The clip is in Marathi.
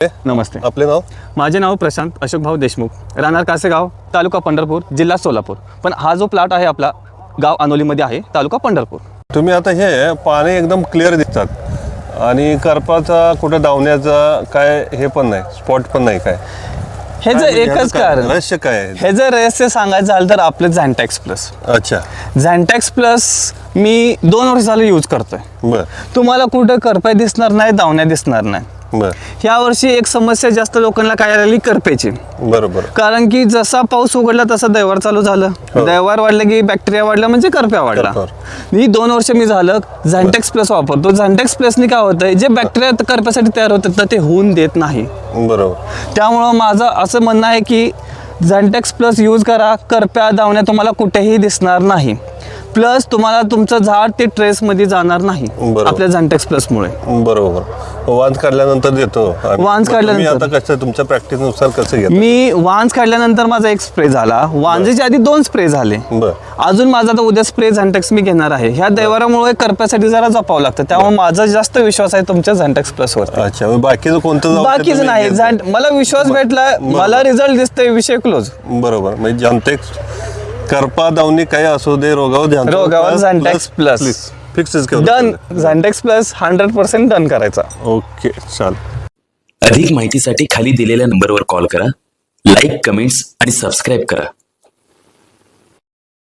नमस्ते. आपले नाव? माझे नाव प्रशांत अशोक भाऊ देशमुख, राहणार कासेगाव, तालुका पंढरपूर, जिल्हा सोलापूर. पण हा जो प्लॉट आहे आपला गाव अनोलीमध्ये आहे, तालुका पंढरपूर. तुम्ही आता हे पाणी एकदम क्लिअर दिसतात आणि करपाचा कुठं धावण्याचा काय हे पण नाही, स्पॉट पण नाही. काय हे जर एकच कारण रहस्य काय आहे? हे जर रहस्य सांगायचं झालं तर आपलं झॅन्टॅक्स प्लस. अच्छा, झॅन्टॅक्स प्लस मी 2 वर्ष झालं यूज करतोय. बर तुम्हाला कुठं करपाय दिसणार नाही, दावण्या दिसणार नाही. बर ह्या वर्षी एक समस्या जास्त लोकांना काय आली, करपेची. बरोबर. कारण की जसा पाऊस उघडला तसा दैवार चालू झालं. दैवार वाढलं की बॅक्टेरिया वाढला म्हणजे करप्या वाढला. ही 2 वर्ष मी झालं झॅन्टॅक्स प्लस वापरतो. झॅन्टॅक्स प्लसनी काय होतंय, जे बॅक्टेरिया करप्यासाठी तयार होतात ना ते होऊन देत नाही. बरोबर. त्यामुळं माझं असं म्हणणं आहे की झॅन्टॅक्स प्लस यूज करा. करप्या दावण्या तुम्हाला कुठेही दिसणार नाही. प्लस तुम्हाला तुमचं झाड ते ट्रेसमध्ये जाणार नाही आपल्या झॅन्टॅक्स प्लसमुळे. बरोबर. वांज काढल्यानंतर देतो. वांज काढल्यानंतर आता कसं तुमच्या प्रॅक्टिसनुसार कसं घेतो? मी वांज काढल्यानंतर माझा एक स्प्रे झाला. वांजेच्या आधी 2 स्प्रे झाले. बर. अजून माझा आता उद्या स्प्रे झॅन्टॅक्स मी घेणार आहे. ह्या दैवारामुळे करप्यासाठी जरा जपावं लागतं. त्यामुळे माझा जास्त विश्वास आहे तुमच्या झॅन्टॅक्स प्लसवर. अच्छा, बाकीचं कोणतं? बाकीचं नाही. मला विश्वास भेटला, मला रिझल्ट दिसतोय, विषय क्लोज. बरोबर. म्हणजे झॅन्टॅक्स करपा दावणी काही असू दे, रोगावर Zantax plus fix done. Zantax plus 100% done करायचा. ओके, चाल. अधिक माहितीसाठी खाली दिलेल्या नंबरवर कॉल करा, लाईक, कमेंट्स आणि सबस्क्राईब करा.